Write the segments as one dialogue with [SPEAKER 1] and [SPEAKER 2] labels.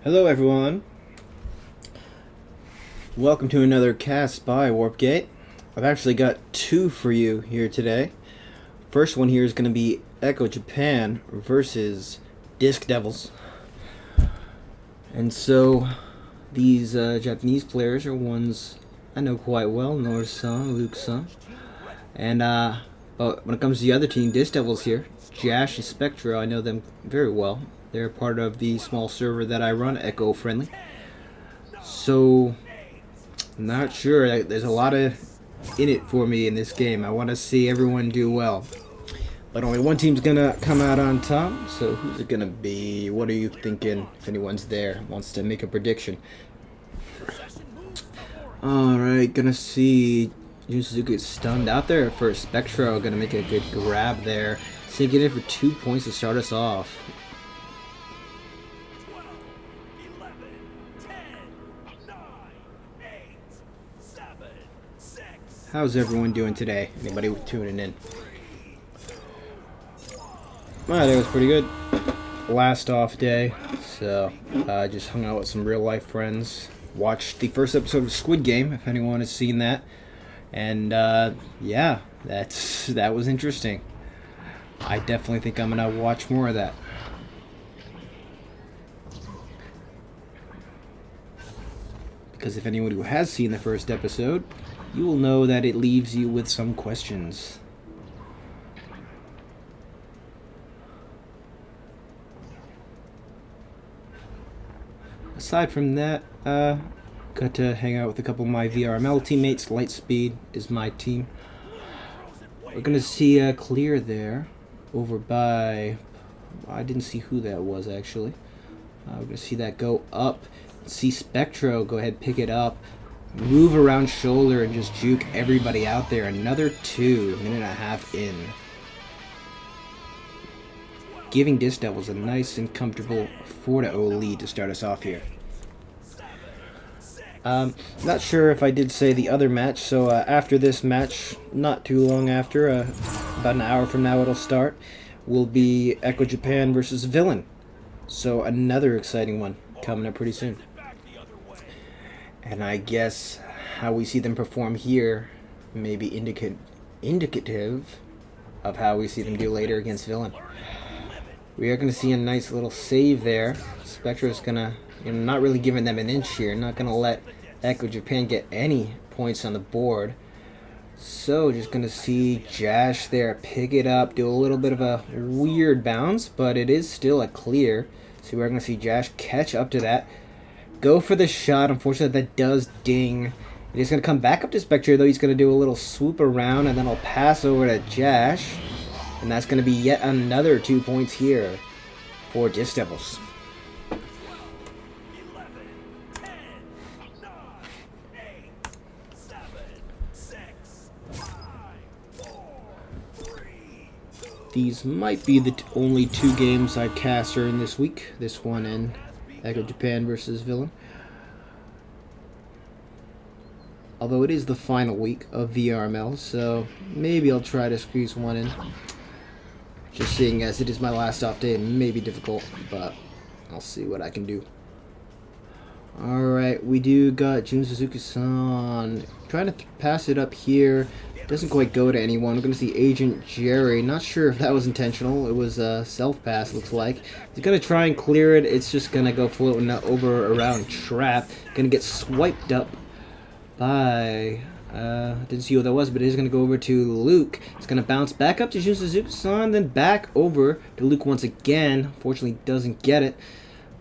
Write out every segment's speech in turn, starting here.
[SPEAKER 1] Hello everyone, welcome to another cast by Warpgate. I've actually got two for you here today. First one here is going to be Echo Japan versus Disc Devils. And so these Japanese players are ones I know quite well, Nor's-san, Luke's-san. And but when it comes to the other team, Disc Devils here, Jash and Spectro, I know them very well. They're part of the small server that I run, Echo Friendly. So, I'm not sure. There's a lot in it for me in this game. I want to see everyone do well. But only one team's going to come out on top. So, who's it going to be? What are you thinking if anyone's there, wants to make a prediction? Alright, going to see Jun Suzuki stunned out there at first. Spectro going to make a good grab there. Sinking in for 2 points to start us off. How's everyone doing today? Anybody tuning in? My day was pretty good. Last off day, so I just hung out with some real life friends. Watched the first episode of Squid Game, if anyone has seen that. And yeah, that was interesting. I definitely think I'm gonna watch more of that. Because if anyone who has seen the first episode, you will know that it leaves you with some questions. Aside from that, got to hang out with a couple of my VRML teammates. Lightspeed is my team. We're gonna see Clear there, over by, I didn't see who that was actually. We're gonna see that go up. See Spectro go ahead, pick it up, move around shoulder and just juke everybody out there. Another 2, minute and a half in. Giving Disc Devils a nice and comfortable 4-0 lead to start us off here. Not sure if I did say the other match, so after this match, not too long after, about an hour from now it'll start, will be Echo Japan versus Villain. So another exciting one coming up pretty soon. And I guess how we see them perform here may be indicative of how we see them do later against Villain. We are going to see a nice little save there. Spectre is going to, not really giving them an inch here. Not going to let Echo Japan get any points on the board. So just going to see Jash there pick it up, do a little bit of a weird bounce, but it is still a clear. So we're going to see Jash catch up to that. Go for the shot. Unfortunately, that does ding. He's going to come back up to Spectre, though. He's going to do a little swoop around, and then I'll pass over to Jash. And that's going to be yet another 2 points here for Disc Devils. These might be the only 2 games I cast during this week. This one and Echo Japan versus Villain. Although it is the final week of VRML, so maybe I'll try to squeeze one in. Just seeing as it is my last off day, it may be difficult, but I'll see what I can do. Alright, we do got Jun Suzuki-san trying to pass it up here. Doesn't quite go to anyone. We're going to see Agent Jerry. Not sure if that was intentional. It was a self-pass, looks like. He's going to try and clear it. It's just going to go floating over around Trap. Going to get swiped up by... didn't see who that was, but it is going to go over to Luke. It's going to bounce back up to Jun Suzuki-san, then back over to Luke once again. Unfortunately, doesn't get it.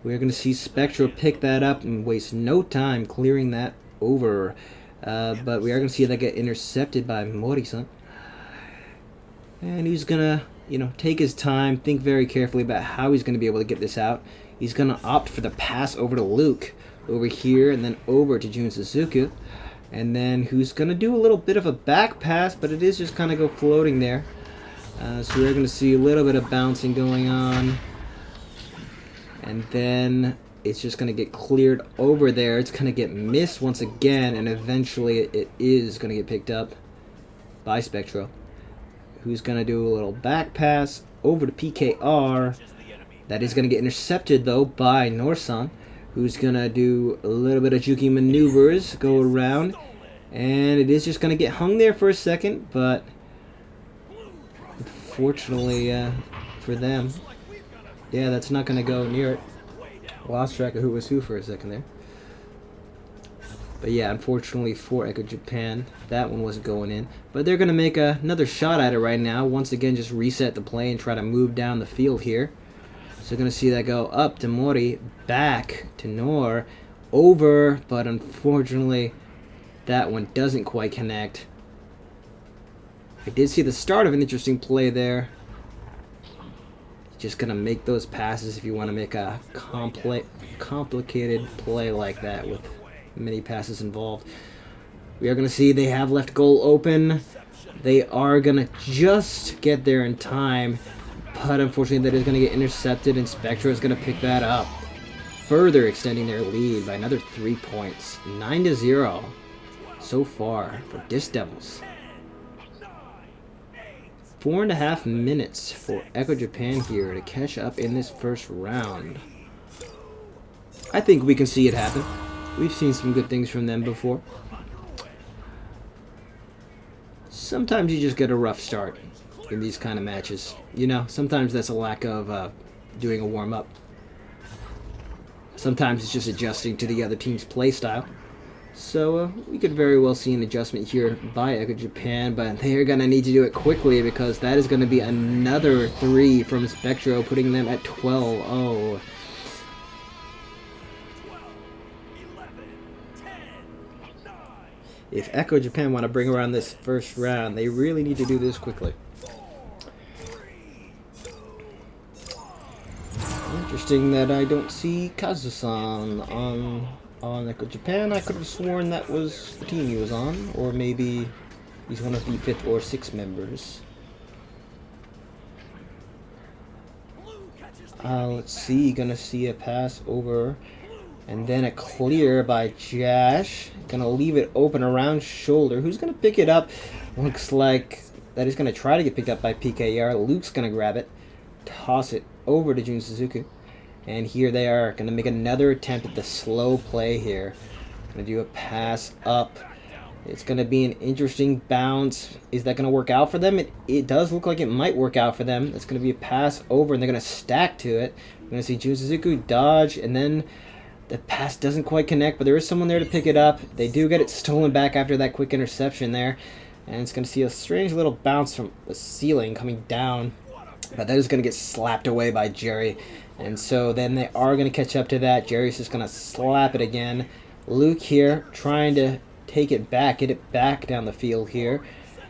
[SPEAKER 1] We're going to see Spectro pick that up and waste no time clearing that over. But we are going to see that get intercepted by Mori-san. And he's going to, take his time, think very carefully about how he's going to be able to get this out. He's going to opt for the pass over to Luke, over here, and then over to Jun Suzuki. And then who's going to do a little bit of a back pass, but it is just kind of go floating there. So we're going to see a little bit of bouncing going on. And then it's just going to get cleared over there. It's going to get missed once again, and eventually it is going to get picked up by Spectro, who's going to do a little back pass over to PKR. That is going to get intercepted, though, by Norsan, who's going to do a little bit of juking maneuvers, go around, and it is just going to get hung there for a second, but unfortunately for them, Yeah, that's not going to go near it. Lost track of who was who for a second there. But yeah, unfortunately for Echo Japan, that one wasn't going in. But they're going to make another shot at it right now. Once again, just reset the play and try to move down the field here. So going to see that go up to Mori, back to Nor, over, but unfortunately that one doesn't quite connect. I did see the start of an interesting play there. Just going to make those passes if you want to make a complicated play like that with many passes involved. We are going to see they have left goal open. They are going to just get there in time, but unfortunately that is going to get intercepted, and Spectra is going to pick that up, further extending their lead by another 3 points. 9-0 so far for Dis Devils. 4.5 minutes for Echo Japan here to catch up in this first round. I think we can see it happen. We've seen some good things from them before. Sometimes you just get a rough start in these kind of matches. You know, sometimes that's a lack of doing a warm-up. Sometimes it's just adjusting to the other team's play style. So we could very well see an adjustment here by Echo Japan, but they're going to need to do it quickly because that is going to be another 3 from Spectro, putting them at 12-0. If Echo Japan want to bring around this first round, they really need to do this quickly. Interesting that I don't see Kazu-san on Echo Japan. I could have sworn that was the team he was on, or maybe he's one of the 5th or 6th members. Let's see, gonna see a pass over, and then a clear by Jash. Gonna leave it open around shoulder. Who's gonna pick it up? Looks like that is gonna try to get picked up by PKR. Luke's gonna grab it, toss it over to Jun Suzuki. And here they are, going to make another attempt at the slow play here. Going to do a pass up. It's going to be an interesting bounce. Is that going to work out for them? It does look like it might work out for them. It's going to be a pass over, and they're going to stack to it. We're going to see Jun Suzuki dodge, and then the pass doesn't quite connect, but there is someone there to pick it up. They do get it stolen back after that quick interception there. And it's going to see a strange little bounce from the ceiling coming down. But that is going to get slapped away by Jerry. And so then they are going to catch up to that. Jerry's just going to slap it again. Luke here trying to take it back, get it back down the field here.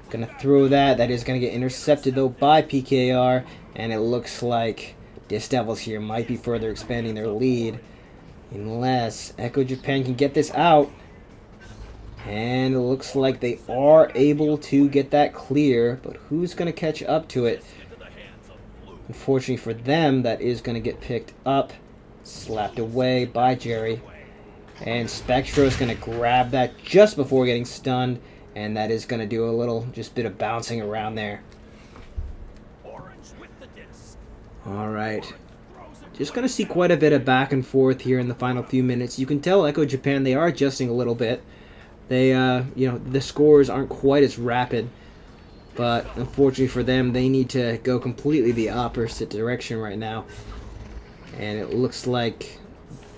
[SPEAKER 1] Going to throw that. That is going to get intercepted though by PKR. And it looks like Dis Devils here might be further expanding their lead. Unless Echo Japan can get this out. And it looks like they are able to get that clear. But who's going to catch up to it? Unfortunately for them, that is going to get picked up, slapped away by Jerry. And Spectro is going to grab that just before getting stunned, and that is going to do a little just bit of bouncing around there. Alright. Just going to see quite a bit of back and forth here in the final few minutes. You can tell Echo Japan, they are adjusting a little bit. They, the scores aren't quite as rapid. But unfortunately for them, they need to go completely the opposite direction right now. And it looks like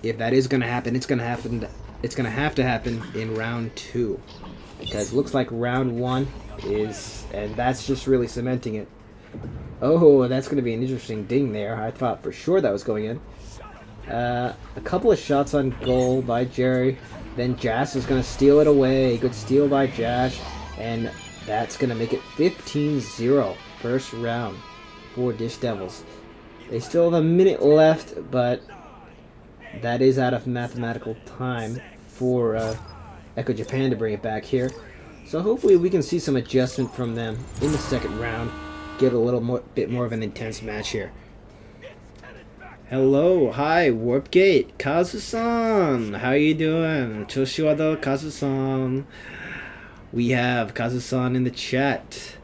[SPEAKER 1] if that is going to happen, it's going to happen. It's going to have to happen in round 2, because it looks like round 1 is, and that's just really cementing it. Oh, that's going to be an interesting ding there. I thought for sure that was going in. A couple of shots on goal by Jerry. Then Jash is going to steal it away. Good steal by Jash, and that's going to make it 15-0 first round for Dis Devils. They still have a minute left, but that is out of mathematical time for Echo Japan to bring it back here. So hopefully we can see some adjustment from them in the second round. Get a bit more of an intense match here. Hello, hi, Warpgate, Kazu-san. How you doing? Choshiwado Kazu-san. We have Kazu-san in the chat.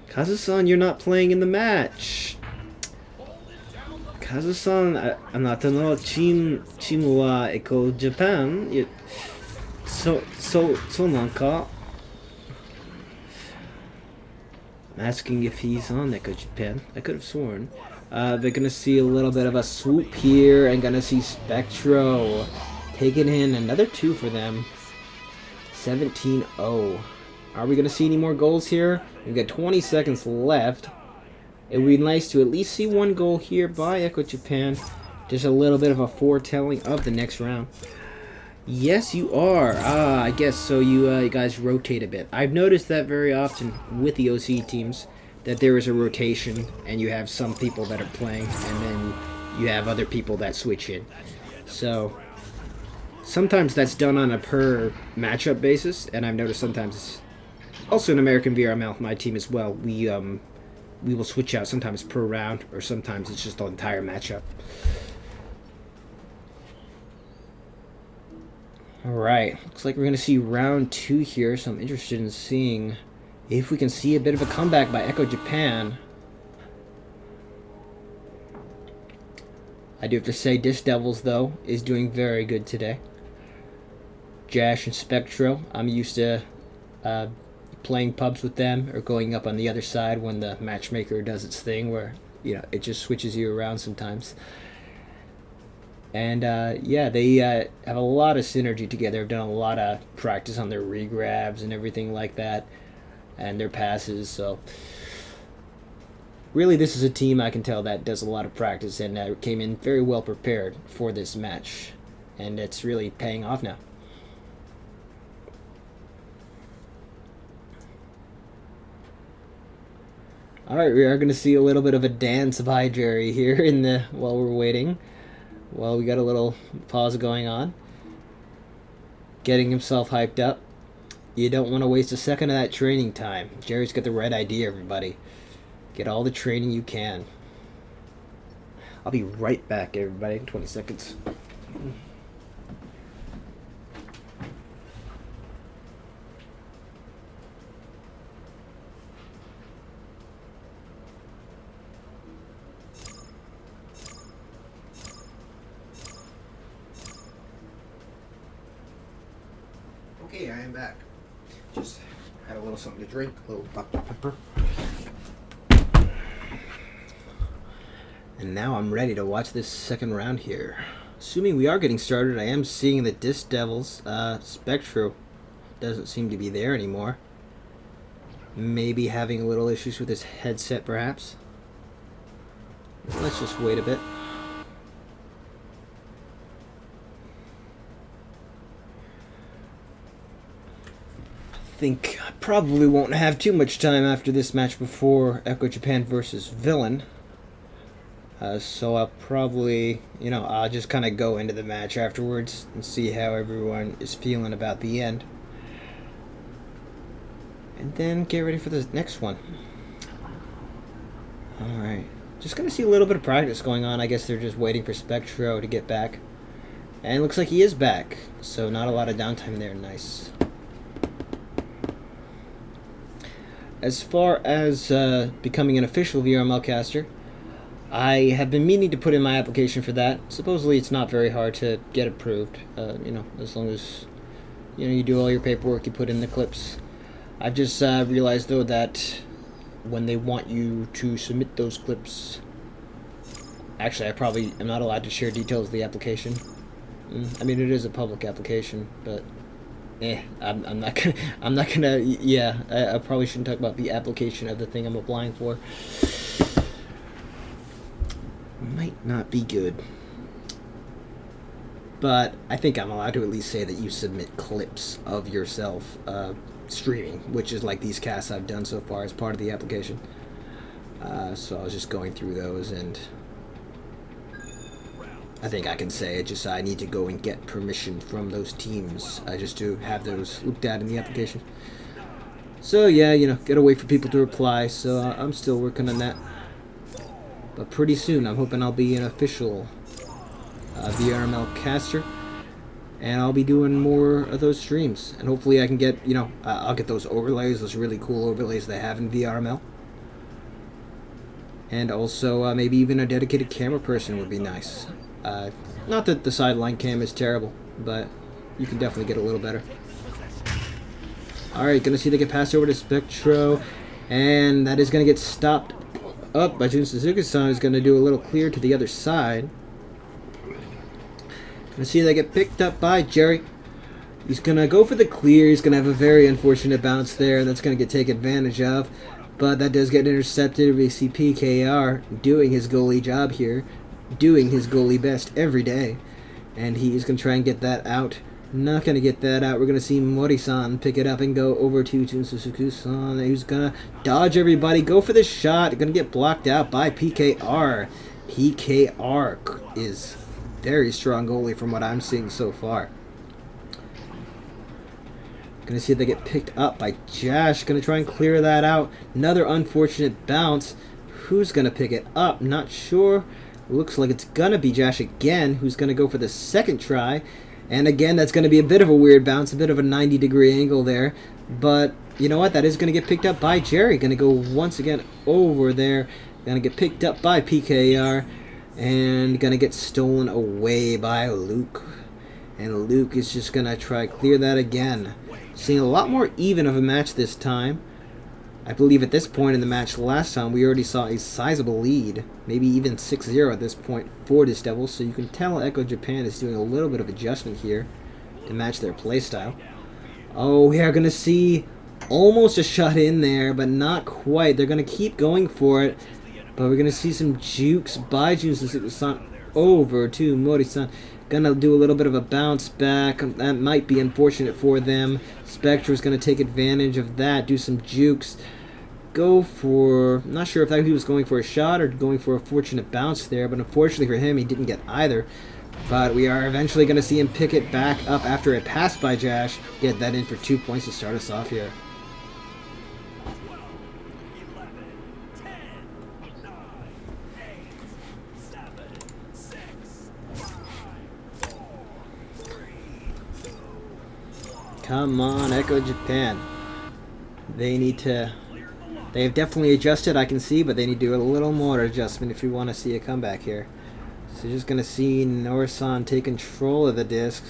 [SPEAKER 1] Kazu-san, you're not playing in the match. Kazu-san, あなたのチームはエコジャパン。そうなんか? I'm asking if he's on Echo Japan. I could have sworn. They're going to see a little bit of a swoop here, and going to see Spectro taking in another 2 for them. 17-0. Are we going to see any more goals here? We've got 20 seconds left. It would be nice to at least see 1 goal here by Echo Japan. Just a little bit of a foretelling of the next round. Yes, you are. I guess so. You guys rotate a bit. I've noticed that very often with the OC teams, that there is a rotation, and you have some people that are playing, and then you have other people that switch in. So sometimes that's done on a per matchup basis, and I've noticed sometimes, also in American VRML, my team as well, we will switch out sometimes per round, or sometimes it's just the entire matchup. Alright, looks like we're going to see round 2 here, so I'm interested in seeing if we can see a bit of a comeback by Echo Japan. I do have to say, Disc Devils, though, is doing very good today. Jash and Spectro, I'm used to playing pubs with them, or going up on the other side when the matchmaker does its thing where, you know, it just switches you around sometimes. And yeah, they have a lot of synergy together. They've done a lot of practice on their regrabs and everything like that, and their passes. So really, this is a team I can tell that does a lot of practice, and came in very well prepared for this match, and it's really paying off now. Alright, we are going to see a little bit of a dance by Jerry here in the while we're waiting. Well, we got a little pause going on. Getting himself hyped up. You don't want to waste a second of that training time. Jerry's got the right idea, everybody. Get all the training you can. I'll be right back, everybody, in 20 seconds. Okay, I am back. Just had a little something to drink, a little Dr. Pepper. And now I'm ready to watch this second round here. Assuming we are getting started, I am seeing the Disc Devils. Spectro doesn't seem to be there anymore. Maybe having a little issues with his headset, perhaps. Let's just wait a bit. I think I probably won't have too much time after this match before Echo Japan versus Villain. So I'll probably, I'll just kind of go into the match afterwards and see how everyone is feeling about the end. And then get ready for the next one. Alright. Just gonna see a little bit of practice going on. I guess they're just waiting for Spectro to get back. And it looks like he is back. So not a lot of downtime there. Nice. As far as becoming an official VRML caster, I have been meaning to put in my application for that. Supposedly it's not very hard to get approved, as long as you do all your paperwork, you put in the clips. I've just realized, though, that when they want you to submit those clips, actually I probably am not allowed to share details of the application. I mean, it is a public application, but I'm not gonna. Yeah, I probably shouldn't talk about the application of the thing I'm applying for. Might not be good, but I think I'm allowed to at least say that you submit clips of yourself streaming, which is like these casts I've done so far as part of the application. So I was just going through those, and I think I can say it. Just I need to go and get permission from those teams just to have those looked at in the application. So yeah, gotta wait for people to reply. So I'm still working on that. But pretty soon, I'm hoping I'll be an official VRML caster, and I'll be doing more of those streams. And hopefully I can get, I'll get those overlays, those really cool overlays they have in VRML. And also maybe even a dedicated camera person would be nice. Not that the sideline cam is terrible, but you can definitely get a little better. Alright, gonna see they get passed over to Spectro, and that is gonna get stopped up by Jun Suzuki-san, who's going to do a little clear to the other side. Gonna see they get picked up by Jerry. He's going to go for the clear. He's going to have a very unfortunate bounce there, and that's going to get taken advantage of. But that does get intercepted. We see PKR doing his goalie job here, doing his goalie best every day. And he's going to try and get that out. Not going to get that out. We're going to see Mori-san pick it up and go over to Jun Suzuki-san, who's going to dodge everybody, go for the shot. Going to get blocked out by PKR. PKR is very strong goalie from what I'm seeing so far. Going to see if they get picked up by Jash. Going to try and clear that out. Another unfortunate bounce. Who's going to pick it up? Not sure. Looks like it's going to be Jash again, who's going to go for the second try. And again, that's going to be a bit of a weird bounce, a bit of a 90-degree angle there. But you know what? That is going to get picked up by Jerry. Going to go once again over there. Going to get picked up by PKR. And going to get stolen away by Luke. And Luke is just going to try to clear that again. Seeing a lot more even of a match this time. I believe at this point in the match last time, we already saw a sizable lead. Maybe even 6-0 at this point for this Devils. So you can tell Echo Japan is doing a little bit of adjustment here to match their playstyle. Oh, we are going to see almost a shot in there, but not quite. They're going to keep going for it. But we're going to see some jukes by Jun Suzuki-san over to Mori-san. Gonna do a little bit of a bounce back. That might be unfortunate for them. Spectra's gonna take advantage of that, do some jukes. Go for, not sure if he was going for a shot or going for a fortunate bounce there, but unfortunately for him, he didn't get either. But we are eventually gonna see him pick it back up after a pass by Jash. Get that in for 2 points to start us off here. Come on, Echo Japan. They've definitely adjusted, I can see, but they need to do a little more adjustment if you want to see a comeback here. So you're just going to see Norisan take control of the disc.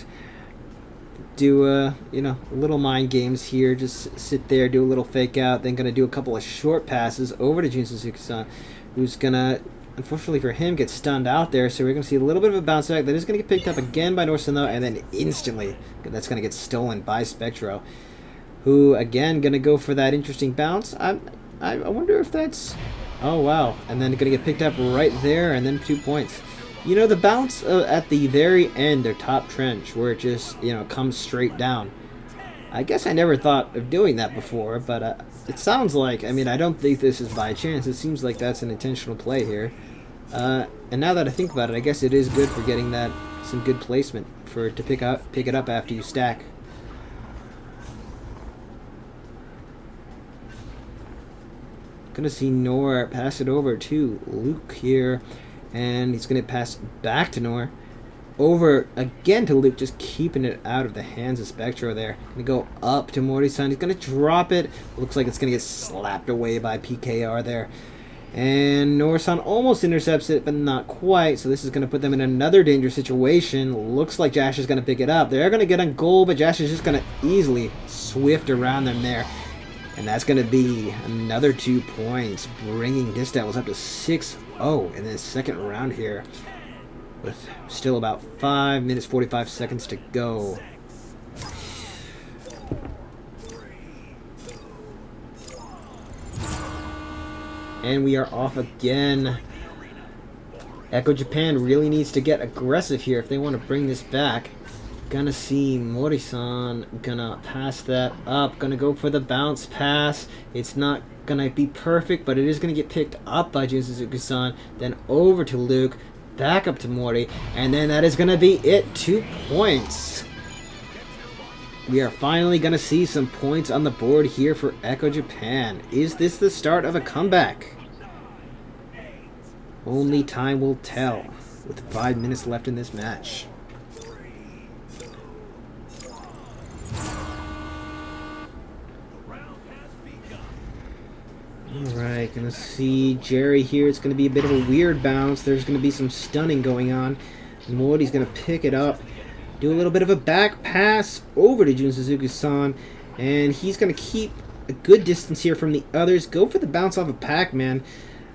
[SPEAKER 1] Do, a little mind games here. Just sit there, do a little fake out. Then going to do a couple of short passes over to Jun Suzuki-san, who's going to, unfortunately for him, get stunned out there. So we're going to see a little bit of a bounce back. That is going to get picked up again by Norisan, though, and then instantly that's going to get stolen by Spectro, who, again, going to go for that interesting bounce. I wonder if that's... Oh, wow. And then going to get picked up right there, and then 2 points. You know, the bounce at the very end, their top trench, where it just, comes straight down. I guess I never thought of doing that before, but it sounds like, I don't think this is by chance. It seems like that's an intentional play here. And now that I think about it, I guess it is good for getting that some good placement to pick it up after you stack. Gonna see Nor pass it over to Luke here, and he's gonna pass back to Nor. Over again to Luke, just keeping it out of the hands of Spectro there. Gonna go up to Mori-san. He's gonna drop it. Looks like it's gonna get slapped away by PKR there. And Norisan almost intercepts it, but not quite. So this is going to put them in another dangerous situation. Looks like Jash is going to pick it up. They're going to get on goal, but Jash is just going to easily swift around them there. And that's going to be another 2 points, bringing this Devils up to 6-0 in this second round here, with still about 5 minutes 45 seconds to go. And we are off again. Echo Japan really needs to get aggressive here if they want to bring this back. Gonna see Mori-san, gonna pass that up, gonna go for the bounce pass. It's not gonna be perfect, but it is gonna get picked up by Jun Suzuki-san, then over to Luke, back up to Mori, and then that is gonna be it. 2 points. We are finally gonna see some points on the board here for Echo Japan. Is this the start of a comeback? Only time will tell, with 5 minutes left in this match. Alright, gonna see Jerry here. It's gonna be a bit of a weird bounce. There's gonna be some stunning going on. Morty's gonna pick it up, do a little bit of a back pass over to Jun Suzuki-san, and he's gonna keep a good distance here from the others. Go for the bounce off of Pac-Man.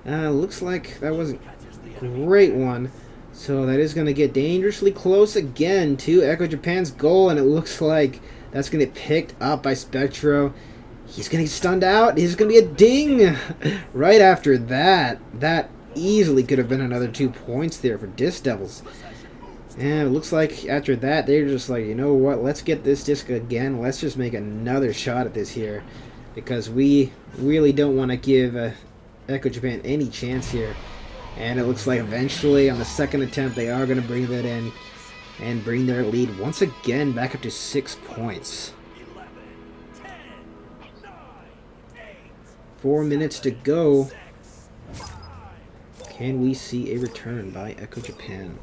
[SPEAKER 1] Looks like that wasn't a great one. So that is going to get dangerously close again to Echo Japan's goal, and it looks like that's going to get picked up by Spectro. He's going to get stunned out. There's going to be a ding right after that. That easily could have been another 2 points there for Disc Devils. And it looks like after that, they're just like, you know what, let's get this disc again. Let's just make another shot at this here. Because we really don't want to give Echo Japan any chance here. And it looks like eventually on the second attempt, they are going to bring that in and bring their lead once again back up to 6 points. 4 minutes to go. Can we see a return by Echo Japan?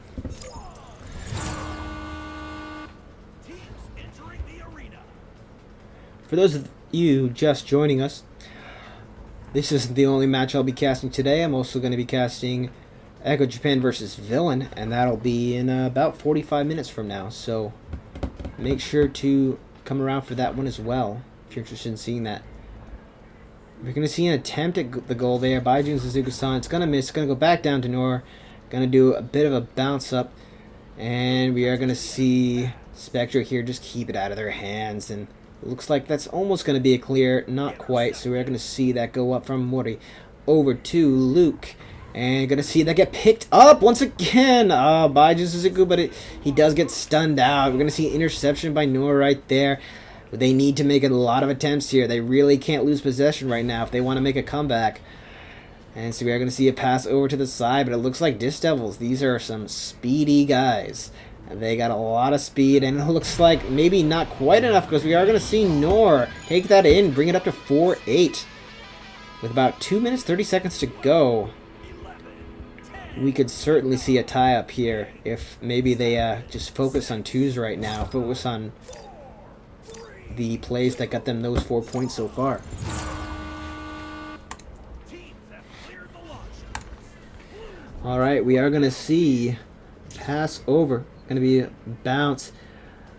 [SPEAKER 1] For those of you just joining us, this isn't the only match I'll be casting today. I'm also going to be casting Echo Japan versus Villain, and that'll be in about 45 minutes from now. So make sure to come around for that one as well, if you're interested in seeing that. We're going to see an attempt at the goal there by Jun Suzuki-san. It's going to miss. It's going to go back down to Nor. Going to do a bit of a bounce up. And we are going to see Spectre here just keep it out of their hands. And it looks like that's almost going to be a clear. Not quite. So we're going to see that go up from Mori over to Luke. And going to see that get picked up once again by Jun Suzuki. But he does get stunned out. We're going to see an interception by Nor right there. They need to make a lot of attempts here. They really can't lose possession right now if they want to make a comeback. And so we are going to see a pass over to the side, but it looks like Disc Devils. These are some speedy guys. They got a lot of speed, and it looks like maybe not quite enough because we are going to see Nor take that in, bring it up to 4-8. With about 2 minutes, 30 seconds to go, we could certainly see a tie-up here if maybe they just focus on twos right now, focus on the plays that got them those 4 points so far. Alright, we are going to see pass over. Going to be a bounce.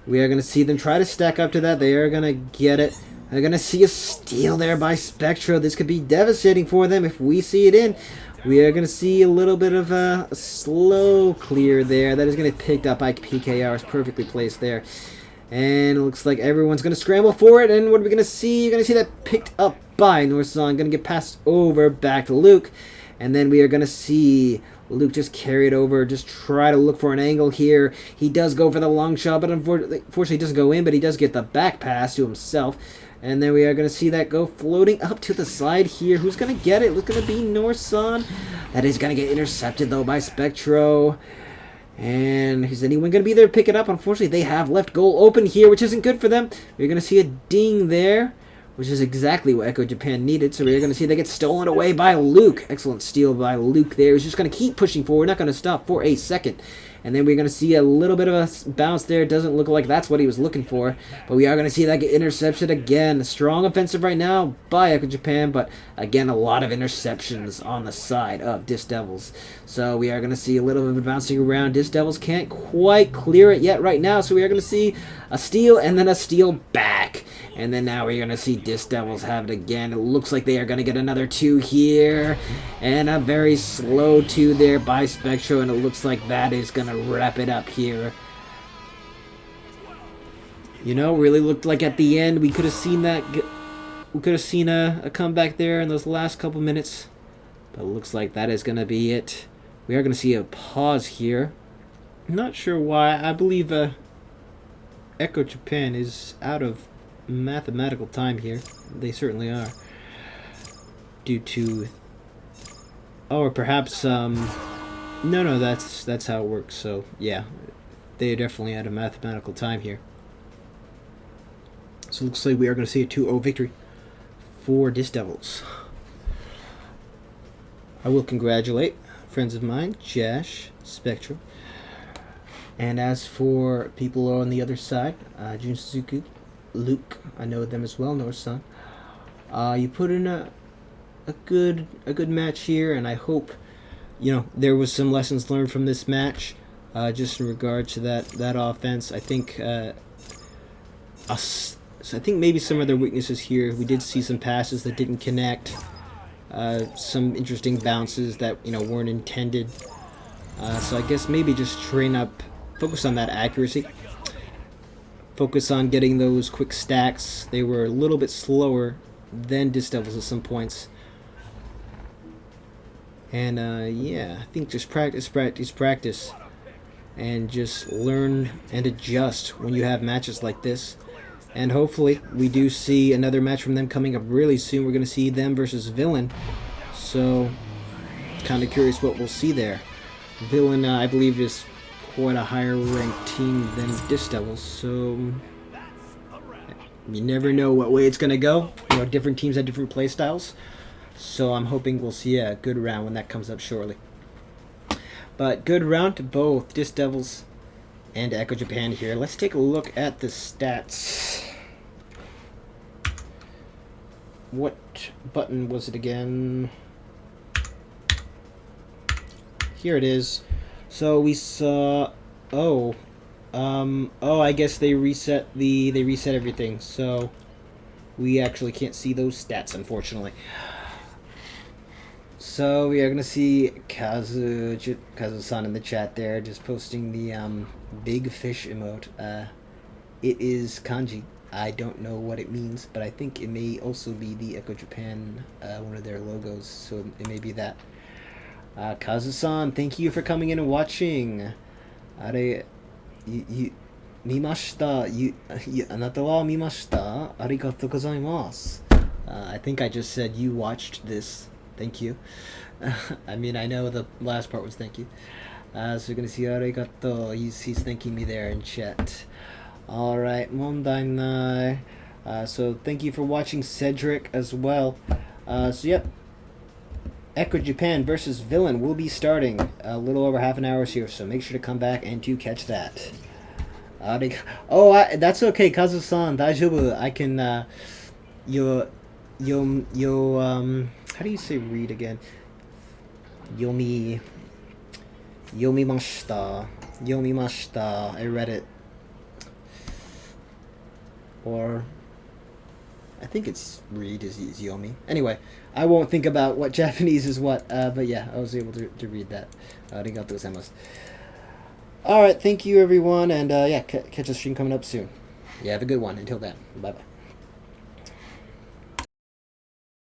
[SPEAKER 1] We are going to see them try to stack up to that. They are going to get it. They're going to see a steal there by Spectro. This could be devastating for them if we see it in. We are going to see a little bit of a slow clear there. That is going to be picked up by PKR. It's perfectly placed there. And it looks like everyone's going to scramble for it. And what are we going to see? You're going to see that picked up by Norson. Going to get passed over back to Luke. And then we are going to see Luke just carry it over. Just try to look for an angle here. He does go for the long shot, but unfortunately he doesn't go in. But he does get the back pass to himself. And then we are going to see that go floating up to the side here. Who's going to get it? It's going to be Norson. That is going to get intercepted, though, by Spectro. And is anyone going to be there to pick it up? Unfortunately, they have left goal open here, which isn't good for them. We're going to see a ding there, which is exactly what Echo Japan needed. So we're going to see they get stolen away by Luke. Excellent steal by Luke there. He's just going to keep pushing forward, not going to stop for a second. And then we're going to see a little bit of a bounce there. Doesn't look like that's what he was looking for. But we are going to see that get intercepted again. Strong offensive right now by Echo Japan. But again, a lot of interceptions on the side of Disc Devils. So we are going to see a little bit of bouncing around. Disc Devils can't quite clear it yet right now. So we are going to see a steal and then a steal back. And then now we're going to see Disc Devils have it again. It looks like they are going to get another 2 here. And a very slow 2 there by Spectro. And it looks like that is going to wrap it up here. You know, really looked like at the end we could have seen that. We could have seen a comeback there in those last couple minutes. But it looks like that is going to be it. We are going to see a pause here. I'm not sure why. I believe Echo Japan is out of mathematical time here. They certainly are. Due to... or perhaps... No, that's how it works. So, yeah. They are definitely out of mathematical time here. So it looks like we are going to see a 2-0 victory for Disc Devils. I will congratulate friends of mine, Jash, Spectrum. And as for people on the other side, Jun Suzuki, Luke, I know them as well, North-san. You put in a good match here, and I hope, you know, there was some lessons learned from this match, just in regard to that offense. I think maybe some of their weaknesses here. We did see some passes that didn't connect. some interesting bounces that weren't intended. So I guess maybe just train up, focus on that accuracy. Focus on getting those quick stacks. They were a little bit slower than Disc Devils at some points. And yeah, I think just practice, practice, practice. And just learn and adjust when you have matches like this. And hopefully we do see another match from them coming up really soon. We're going to see them versus Villain. So, kind of curious what we'll see there. Villain, I believe, is quite a higher ranked team than Disc Devils, so you never know what way it's going to go. Different teams have different play styles, so I'm hoping we'll see a good round when that comes up shortly. But good round to both Disc Devils and Echo Japan here. Let's take a look at the stats. What button was it again? Here it is. So we saw, I guess they reset everything. So we actually can't see those stats, unfortunately. So we are gonna see Kazu-san in the chat there, just posting the big fish emote. It is kanji. I don't know what it means, but I think it may also be the Echo Japan, one of their logos. So it may be that. Kazu-san, thank you for coming in and watching. Mimashita. Anata wa mimashita. Arigatou gozaimasu. I think I just said you watched this. Thank you. I mean, I know the last part was thank you. So you're going to see arigato. He's thanking me there in chat. Alright, mondai nai. So thank you for watching, Cedric, as well. So yep. Echo Japan versus Villain will be starting a little over half an hour here, so make sure to come back and to catch that. That's okay, Kazu-san, daijoubu. I can, how do you say read again? Yomimashita. I read it. Or I think it's read is yomi. Anyway, I won't think about what Japanese is what, but yeah, I was able to read that. Arigatou gozaimasu. Alright, thank you everyone, and yeah, catch the stream coming up soon. Yeah, have a good one. Until then, bye-bye.